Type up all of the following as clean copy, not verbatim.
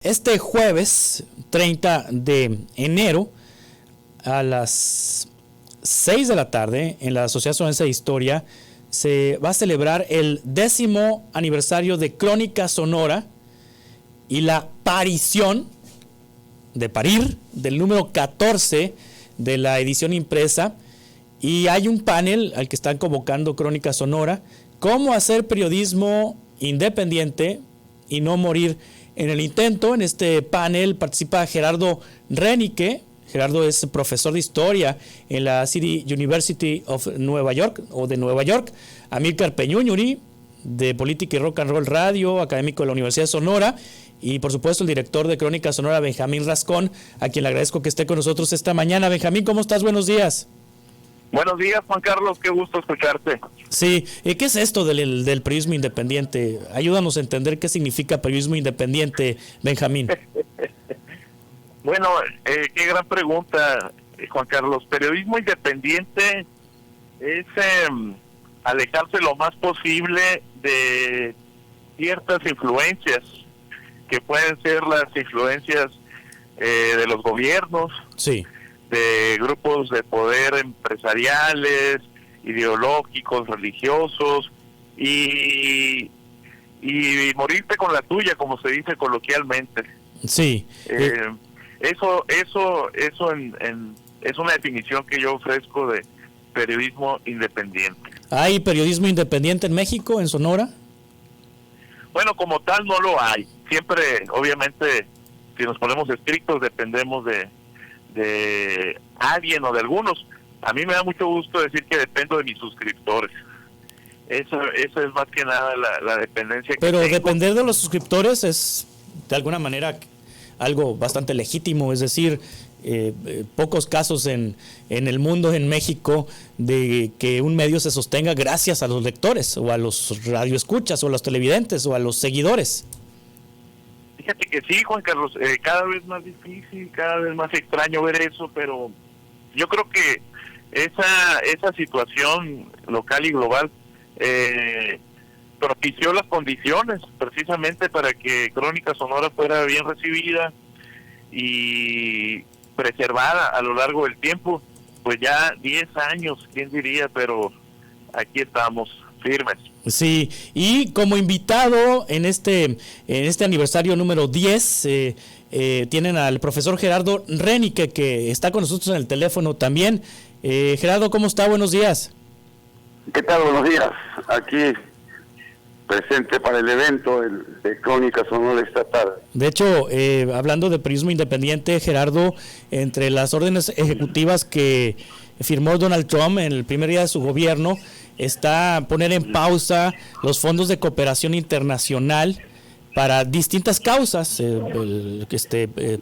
Este jueves 30 de enero a las 6 de la tarde en la Sociedad Sonorense de Historia se va a celebrar el 10º aniversario de Crónica Sonora y la parición del número 14 de la edición impresa, y hay un panel al que están convocando Crónica Sonora: cómo hacer periodismo independiente y no morir en el intento. En este panel participa Gerardo Renique. Gerardo es profesor de historia en la City University of Nueva York, de Nueva York. Amílcar Peñuñuri, de Política y Rock and Roll Radio, académico de la Universidad de Sonora. Y por supuesto el director de Crónica Sonora, Benjamín Rascón, a quien le agradezco que esté con nosotros esta mañana. Benjamín, ¿cómo estás? Buenos días. Buenos días, Juan Carlos, qué gusto escucharte. Sí, ¿qué es esto del periodismo independiente? Ayúdanos a entender qué significa periodismo independiente, Benjamín. Bueno, qué gran pregunta, Juan Carlos. Periodismo independiente es alejarse lo más posible de ciertas influencias, que pueden ser las influencias de los gobiernos, sí, de grupos de poder empresariales, ideológicos, religiosos, y morirte con la tuya, como se dice coloquialmente. Sí. Eso es una definición que yo ofrezco de periodismo independiente. ¿Hay periodismo independiente en México, en Sonora? Bueno, como tal no lo hay. Siempre, obviamente, si nos ponemos estrictos, dependemos de alguien o de algunos. A mí me da mucho gusto decir que dependo de mis suscriptores. Eso es más que nada la dependencia que Pero tengo. Depender de los suscriptores es de alguna manera algo bastante legítimo, es decir, pocos casos en el mundo, en México, de que un medio se sostenga gracias a los lectores, o a los radioescuchas, o a los televidentes, o a los seguidores. Fíjate que sí, Juan Carlos, cada vez más difícil, cada vez más extraño ver eso, pero yo creo que esa situación local y global propició las condiciones precisamente para que Crónica Sonora fuera bien recibida y preservada a lo largo del tiempo. Pues ya 10 años, quién diría, pero aquí estamos firmes. Sí, y como invitado en este aniversario número 10, tienen al profesor Gerardo Renique, que está con nosotros en el teléfono también. Gerardo, ¿cómo está? Buenos días. ¿Qué tal? Buenos días. Aquí presente para el evento de Crónica Sonora esta tarde. De hecho, hablando de periodismo independiente, Gerardo, entre las órdenes ejecutivas que firmó Donald Trump en el primer día de su gobierno, está poner en pausa los fondos de cooperación internacional para distintas causas.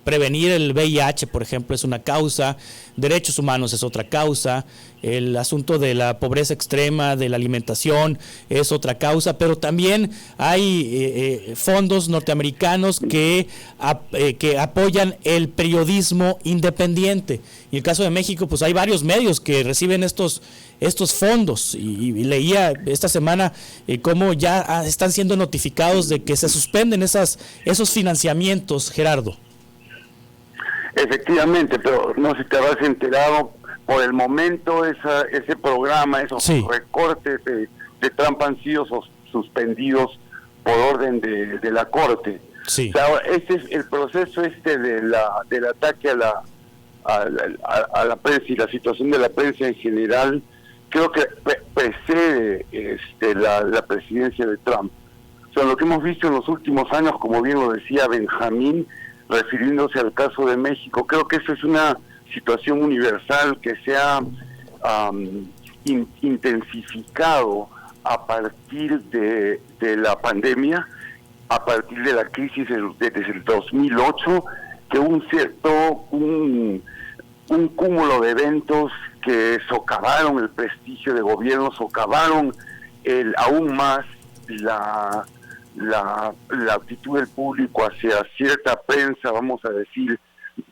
Prevenir el VIH, por ejemplo, es una causa; derechos humanos es otra causa; el asunto de la pobreza extrema, de la alimentación, es otra causa, pero también hay fondos norteamericanos que apoyan el periodismo independiente. Y en el caso de México, pues hay varios medios que reciben estos fondos, y leía esta semana cómo ya están siendo notificados de que se suspenden esos financiamientos, Gerardo. Efectivamente, pero no sé si te habrás enterado, por el momento ese programa, esos recortes de Trump han sido suspendidos por orden de la Corte. Sí. O sea, este es el proceso del ataque a la prensa y la situación de la prensa en general. Creo que precede la presidencia de Trump. O sea, lo que hemos visto en los últimos años, como bien lo decía Benjamín, refiriéndose al caso de México, creo que eso es una situación universal que se ha intensificado a partir de la pandemia, a partir de la crisis desde el 2008, que un cúmulo de eventos que socavaron el prestigio de gobierno, socavaron aún más la actitud del público hacia cierta prensa, vamos a decir,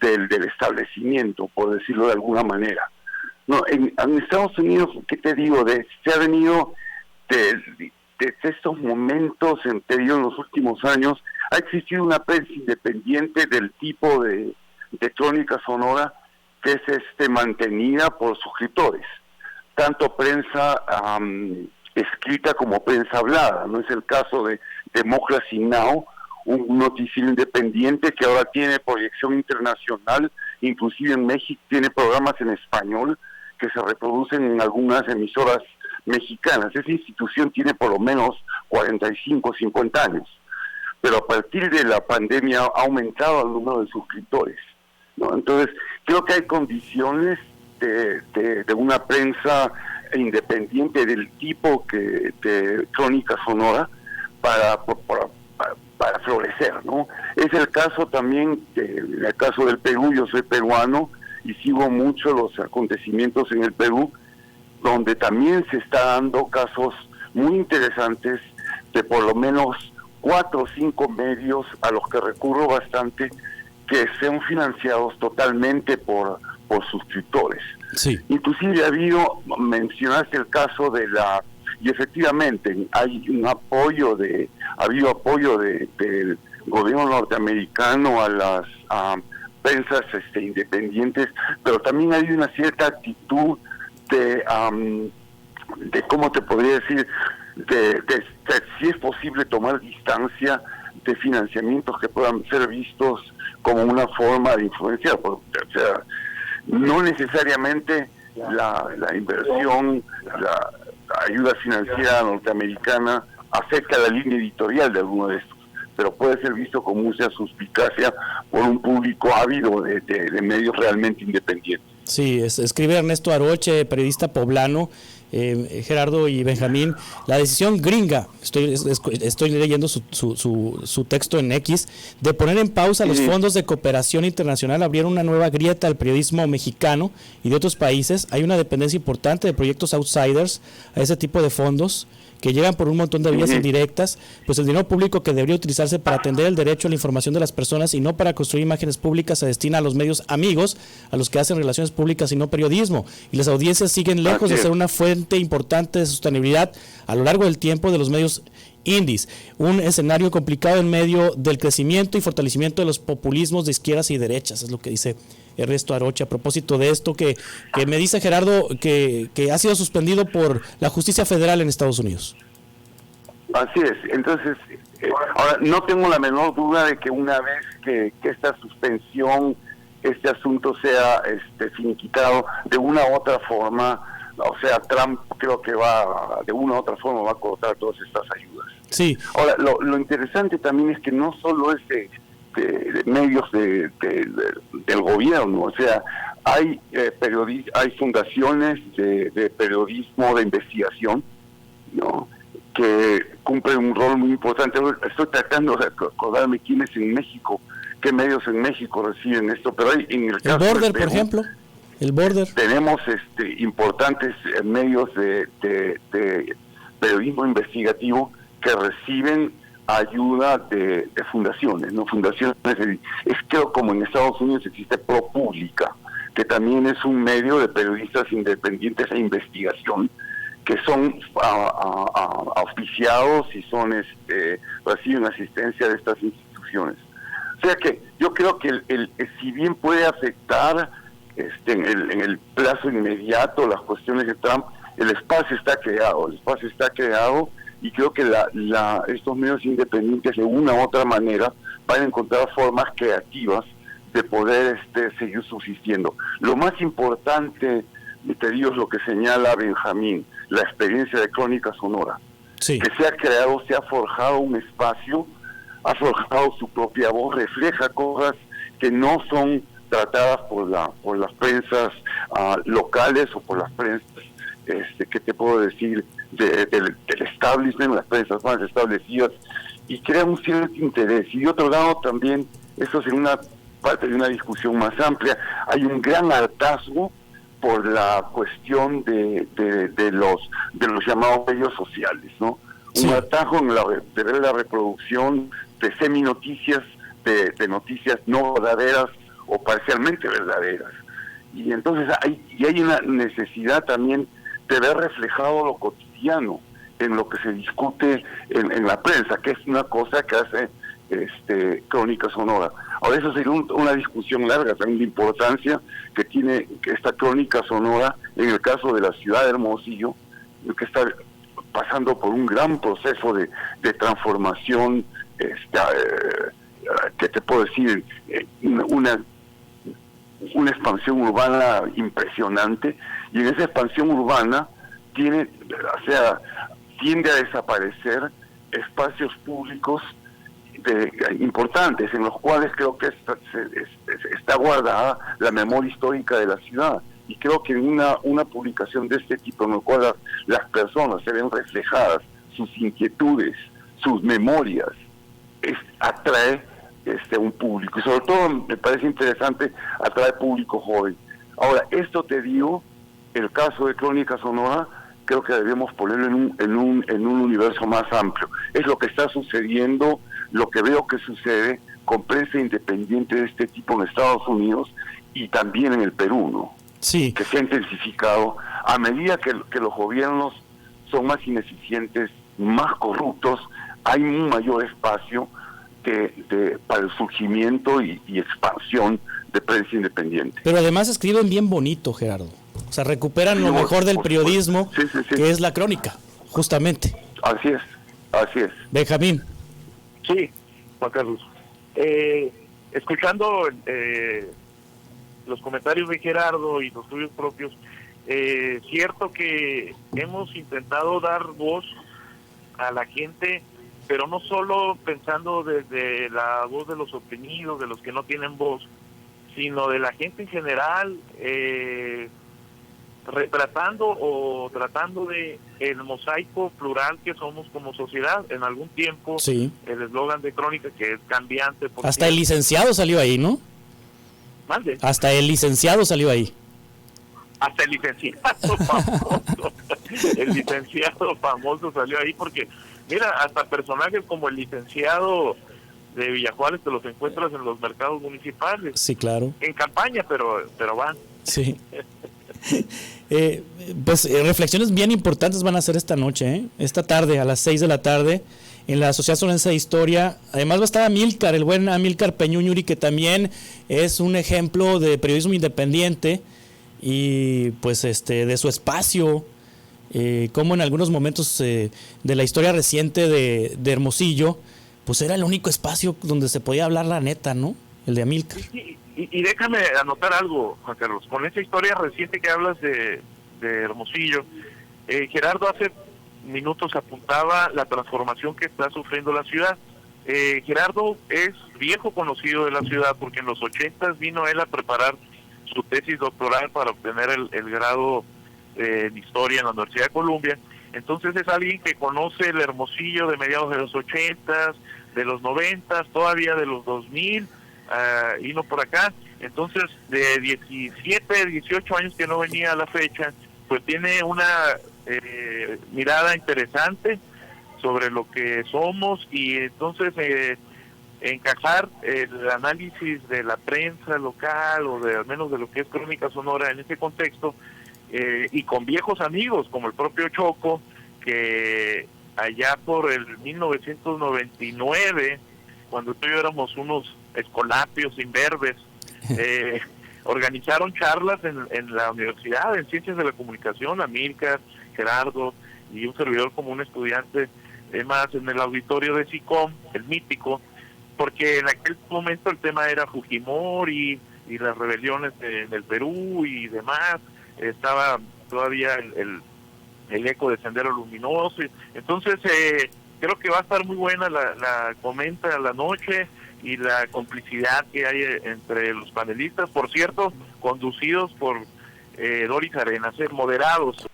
del establecimiento, por decirlo de alguna manera. No, en Estados Unidos, ¿qué te digo? Se ha venido de estos momentos, te digo, en los últimos años, ha existido una prensa independiente del tipo de Crónica Sonora que es mantenida por suscriptores, tanto prensa escrita como prensa hablada. No es el caso de Democracy Now!, un noticiero independiente que ahora tiene proyección internacional, inclusive en México tiene programas en español que se reproducen en algunas emisoras mexicanas. Esa institución tiene por lo menos 45, 50 años, pero a partir de la pandemia ha aumentado el número de suscriptores, ¿no? Entonces, creo que hay condiciones de una prensa independiente del tipo de Crónica Sonora para florecer, ¿no? Es el caso también, en el caso del Perú. Yo soy peruano y sigo mucho los acontecimientos en el Perú, donde también se está dando casos muy interesantes de por lo menos 4 o 5 medios a los que recurro bastante, que sean financiados totalmente por suscriptores. Sí. Inclusive mencionaste el caso y efectivamente hay ha habido apoyo del gobierno norteamericano a las prensas independientes, pero también hay una cierta actitud de ¿cómo te podría decir? De si es posible tomar distancia de financiamientos que puedan ser vistos como una forma de influenciar. O sea, no necesariamente la inversión, la ayuda financiera norteamericana afecta la línea editorial de alguno de estos, pero puede ser visto con mucha suspicacia por un público ávido de medios realmente independientes. Sí, escribe Ernesto Aroche, periodista poblano. Gerardo y Benjamín, la decisión gringa, estoy leyendo su texto en X, de poner en pausa los fondos de cooperación internacional abrieron una nueva grieta al periodismo mexicano y de otros países. Hay una dependencia importante de proyectos outsiders a ese tipo de fondos que llegan por un montón de vías indirectas, pues el dinero público que debería utilizarse para atender el derecho a la información de las personas y no para construir imágenes públicas se destina a los medios amigos, a los que hacen relaciones públicas y no periodismo, y las audiencias siguen lejos de ser una fuente importante de sostenibilidad a lo largo del tiempo de los medios indies, un escenario complicado en medio del crecimiento y fortalecimiento de los populismos de izquierdas y derechas, es lo que dice Ernesto Aroche a propósito de esto que me dice Gerardo que ha sido suspendido por la justicia federal en Estados Unidos. Así es. Entonces, ahora no tengo la menor duda de que una vez que esta suspensión, este asunto sea finiquitado de una u otra forma, o sea, Trump creo que de una u otra forma va a cortar todas estas ayudas. Sí. Ahora, lo interesante también es que no solo es de medios del gobierno, o sea, hay hay fundaciones de periodismo de investigación, ¿no?, que cumplen un rol muy importante. Estoy tratando de acordarme quiénes en México, qué medios en México reciben esto, pero hay en el caso Border, del Perú, por ejemplo, el Border. Tenemos importantes medios de periodismo investigativo que reciben ayuda de fundaciones, ¿no? Fundaciones, creo como en Estados Unidos existe ProPublica, que también es un medio de periodistas independientes e investigación, que son auspiciados y reciben asistencia de estas instituciones. O sea que yo creo que si bien puede afectar en el plazo inmediato las cuestiones de Trump, el espacio está creado y creo que estos medios independientes de una u otra manera van a encontrar formas creativas de poder seguir subsistiendo. Lo más importante, te digo, es lo que señala Benjamín, la experiencia de Crónica Sonora. Sí. Que se ha creado, se ha forjado un espacio, ha forjado su propia voz, refleja cosas que no son tratadas por las prensas locales o por las prensas, ¿qué te puedo decir?, del establishment, las prensas más establecidas, y crea un cierto interés. Y de otro lado también, esto es en una parte de una discusión más amplia, hay un gran hartazgo por la cuestión de los llamados medios sociales, ¿no? Sí. Un hartazgo de ver la reproducción de seminoticias, de noticias no verdaderas o parcialmente verdaderas. Y entonces hay una necesidad también de ver reflejado lo cotidiano en lo que se discute en la prensa, que es una cosa que hace Crónica Sonora. Ahora, eso sería una discusión larga, también de importancia que tiene esta Crónica Sonora en el caso de la ciudad de Hermosillo, que está pasando por un gran proceso de transformación, que te puedo decir, una expansión urbana impresionante, y en esa expansión urbana tiende a desaparecer espacios públicos importantes en los cuales creo que está guardada la memoria histórica de la ciudad, y creo que en una publicación de este tipo en la cual las personas se ven reflejadas, sus inquietudes, sus memorias, atrae un público, y sobre todo me parece interesante, atrae público joven. Ahora, esto te digo, el caso de Crónica Sonora, creo que debemos ponerlo en un universo más amplio. Es lo que está sucediendo, lo que veo que sucede con prensa independiente de este tipo en Estados Unidos y también en el Perú, ¿no? Sí. Que se ha intensificado a medida que los gobiernos son más ineficientes, más corruptos, hay un mayor espacio para el surgimiento y expansión de prensa independiente. Pero además escriben bien bonito, Gerardo. O sea, recuperan lo mejor del periodismo, sí. Que es la crónica, justamente. Así es. Benjamín. Sí, Juan Carlos. Escuchando los comentarios de Gerardo y los tuyos propios, cierto que hemos intentado dar voz a la gente, pero no solo pensando desde la voz de los oprimidos, de los que no tienen voz, sino de la gente en general, retratando o tratando de el mosaico plural que somos como sociedad. En algún tiempo, sí, el eslogan de Crónica, que es cambiante. Hasta el licenciado salió ahí, ¿no? ¿Mande? Hasta el licenciado salió ahí. Hasta el licenciado famoso. El licenciado famoso salió ahí porque, mira, hasta personajes como el licenciado de Villajuárez te los encuentras en los mercados municipales. Sí, claro. En campaña, pero van. Sí. Reflexiones bien importantes van a hacer esta noche, esta tarde a las 6 de la tarde en la Sociedad Sonorense de Historia. Además va a estar Amílcar, el buen Amílcar Peñuñuri, que también es un ejemplo de periodismo independiente y pues de su espacio, como en algunos momentos de la historia reciente de Hermosillo, pues era el único espacio donde se podía hablar la neta, ¿no? El de Amílcar. Y déjame anotar algo, Juan Carlos, con esa historia reciente que hablas de Hermosillo, Gerardo hace minutos apuntaba la transformación que está sufriendo la ciudad. Gerardo es viejo conocido de la ciudad porque en los 80s vino él a preparar su tesis doctoral para obtener el grado en historia en la Universidad de Columbia. Entonces es alguien que conoce el Hermosillo de mediados de los 80s, de los 90s, todavía de los 2000, vino por acá. Entonces de 17, 18 años que no venía a la fecha, pues tiene una mirada interesante sobre lo que somos, y entonces encajar el análisis de la prensa local o de al menos de lo que es Crónica Sonora en ese contexto, y con viejos amigos como el propio Choco, que allá por el 1999, cuando tú y yo éramos unos escolapios imberbes, organizaron charlas en la universidad en Ciencias de la Comunicación, Amílcar, Gerardo y un servidor como un estudiante más en el auditorio de SICOM, el mítico, porque en aquel momento el tema era Fujimori y las rebeliones del Perú y demás. Estaba todavía el eco de Sendero Luminoso. Entonces creo que va a estar muy buena la comenta la noche y la complicidad que hay entre los panelistas, por cierto, conducidos por Doris Arenas, moderados.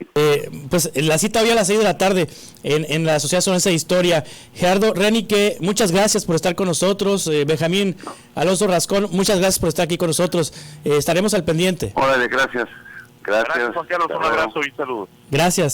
Pues la cita hoy a las 6 de la tarde en la Sociedad Sonorense de Historia. Gerardo Renique, muchas gracias por estar con nosotros. Benjamín Alonso Rascón, muchas gracias por estar aquí con nosotros. Estaremos al pendiente. Órale, gracias. Gracias, Juan Carlos, un abrazo y saludos. Gracias.